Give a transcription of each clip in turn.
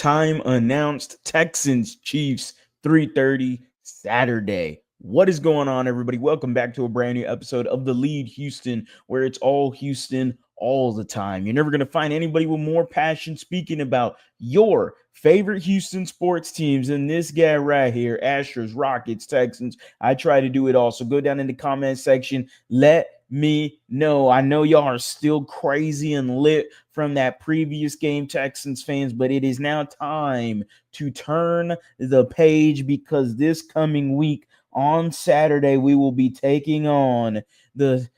time announced. Texans, Chiefs, 3:30 Saturday. What is going on, everybody? Welcome back to a brand new episode of TheLead Houston, where it's all Houston all the time. You're never going to find anybody with more passion speaking about your favorite Houston sports teams than this guy right here. Astros, Rockets, Texans. I try to do it all. So go down in the comment section. Let me know. I know y'all are still crazy and lit from that previous game, Texans fans, but it is now time to turn the page because this coming week on Saturday, we will be taking on the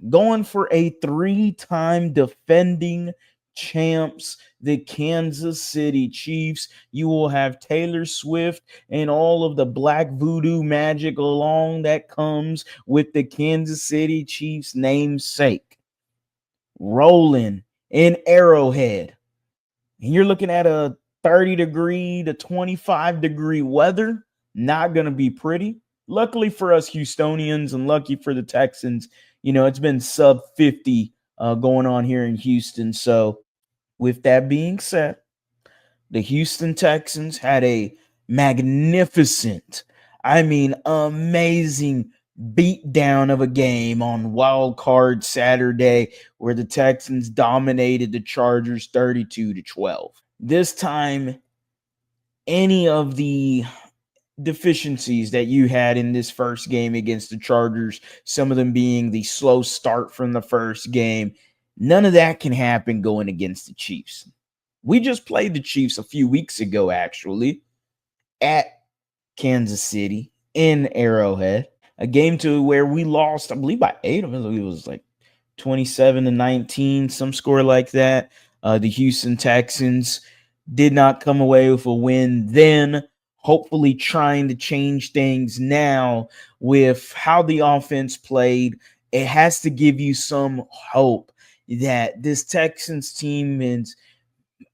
going for a three-time defending champs, the Kansas City Chiefs. You will have Taylor Swift and all of the black voodoo magic along that comes with the Kansas City Chiefs namesake rolling in Arrowhead. And you're looking at a 30-degree to 25-degree weather. Not going to be pretty. Luckily for us Houstonians and lucky for the Texans, it's been sub 50 going on here in Houston. So with that being said, the Houston Texans had a magnificent, amazing beatdown of a game on Wild Card Saturday where the Texans dominated the Chargers 32-12. This time, any of the deficiencies that you had in this first game against the Chargers, some of them being the slow start from the first game, none of that can happen going against the Chiefs. We just played the Chiefs a few weeks ago, actually, at Kansas City in Arrowhead, a game to where we lost, I believe, by 8. I believe it was like 27-19, some score like that. The Houston Texans did not come away with a win then. Hopefully trying to change things now with how the offense played. It has to give you some hope that this Texans team is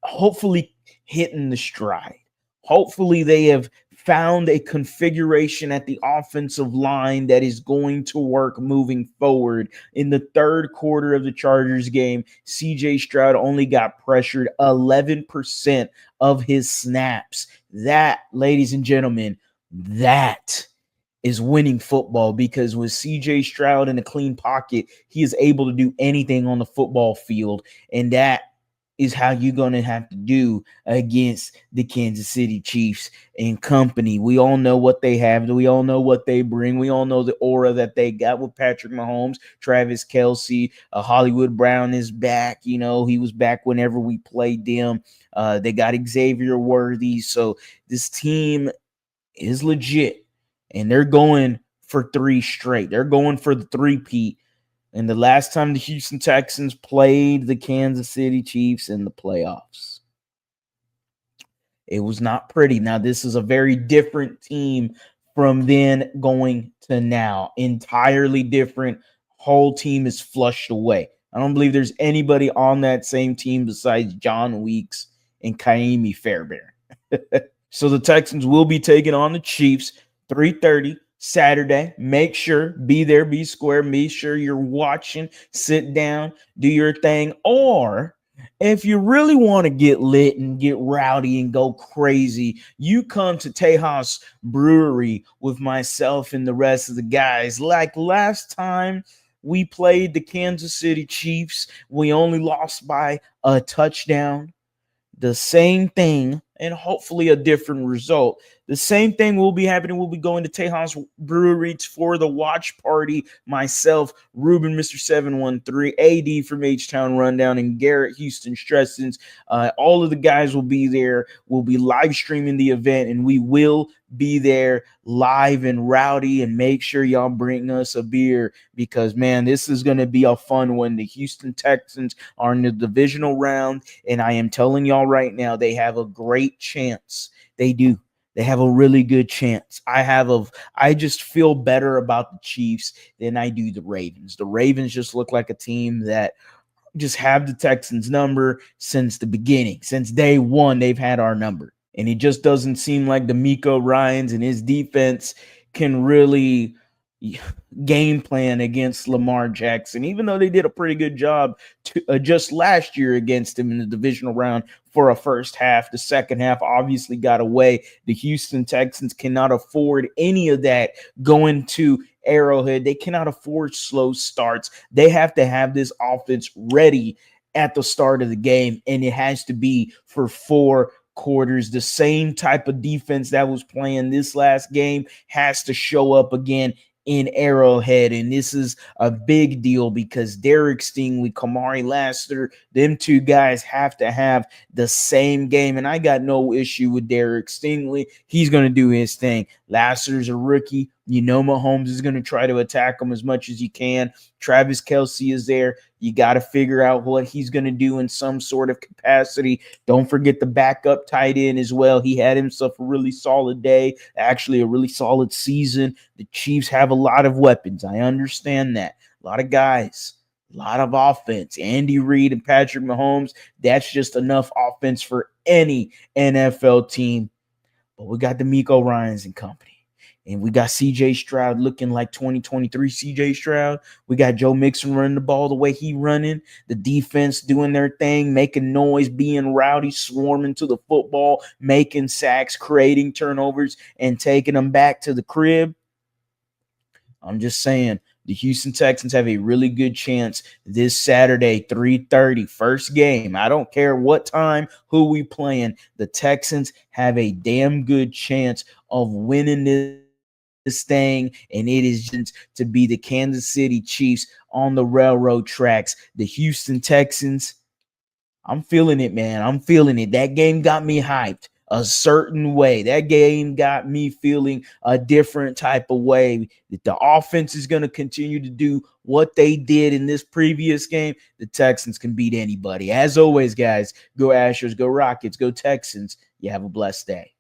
hopefully hitting the stride. Hopefully they have found a configuration at the offensive line that is going to work moving forward. In the third quarter of the Chargers game, CJ Stroud only got pressured 11% of his snaps. That, ladies and gentlemen, that is winning football, because with CJ Stroud in a clean pocket, he is able to do anything on the football field, and that is how you're going to have to do against the Kansas City Chiefs and company. We all know what they have. We all know what they bring. We all know the aura that they got with Patrick Mahomes, Travis Kelce, Hollywood Brown is back. He was back whenever we played them. They got Xavier Worthy. So this team is legit, and they're going for 3 straight. They're going for the three-peat. And the last time the Houston Texans played the Kansas City Chiefs in the playoffs, it was not pretty. Now, this is a very different team from then going to now. Entirely different. Whole team is flushed away. I don't believe there's anybody on that same team besides John Weeks and Kaimi Fairbairn. So the Texans will be taking on the Chiefs, 3:30. Saturday. Make sure, be there, be square, be sure you're watching, sit down, do your thing. Or if you really want to get lit and get rowdy and go crazy, you come to Tejas Brewery with myself and the rest of the guys. Like last time we played the Kansas City Chiefs, we only lost by a touchdown. The same thing, and hopefully a different result. The same thing will be happening. We'll be going to Tejas Brewery for the watch party. Myself, Ruben, Mr. 713, AD from Htown Rundown, and Garrett Houston Stressins. All of the guys will be there. We'll be live streaming the event, and we will be there live and rowdy. And make sure y'all bring us a beer, because, man, this is going to be a fun one. The Houston Texans are in the divisional round, and I am telling y'all right now, they have a great chance. They do. They have a really good chance. I just feel better about the Chiefs than I do the Ravens. The Ravens just look like a team that just have the Texans' number since the beginning. Since day one, they've had our number. And it just doesn't seem like D'Amico Ryans and his defense can really game plan against Lamar Jackson, even though they did a pretty good job just last year against him in the divisional round for a first half. The second half obviously got away. The Houston Texans cannot afford any of that going to Arrowhead. They cannot afford slow starts. They have to have this offense ready at the start of the game, and it has to be for 4 quarters. The same type of defense that was playing this last game has to show up again in Arrowhead, and this is a big deal because Derek Stingley, Kamari Lassiter, them two guys have to have the same game, and I got no issue with Derek Stingley. He's going to do his thing. Lassiter's a rookie. You know Mahomes is going to try to attack him as much as he can. Travis Kelce is there. You got to figure out what he's going to do in some sort of capacity. Don't forget the backup tight end as well. He had himself a really solid day, actually a really solid season. The Chiefs have a lot of weapons. I understand that. A lot of guys, a lot of offense. Andy Reid and Patrick Mahomes, that's just enough offense for any NFL team. But we got DeMeco Ryans and company. And we got C.J. Stroud looking like 2023 C.J. Stroud. We got Joe Mixon running the ball the way he running. The defense doing their thing, making noise, being rowdy, swarming to the football, making sacks, creating turnovers, and taking them back to the crib. I'm just saying, the Houston Texans have a really good chance this Saturday, 3:30, first game. I don't care what time, who we playing. The Texans have a damn good chance of winning this thing, and it is just to be the Kansas City Chiefs on the railroad tracks. The Houston Texans, I'm feeling it, man. I'm feeling it. That game got me hyped a certain way. That game got me feeling a different type of way. That the offense is going to continue to do what they did in this previous game. The Texans can beat anybody. As always, guys, go Astros, go Rockets, go Texans. You have a blessed day.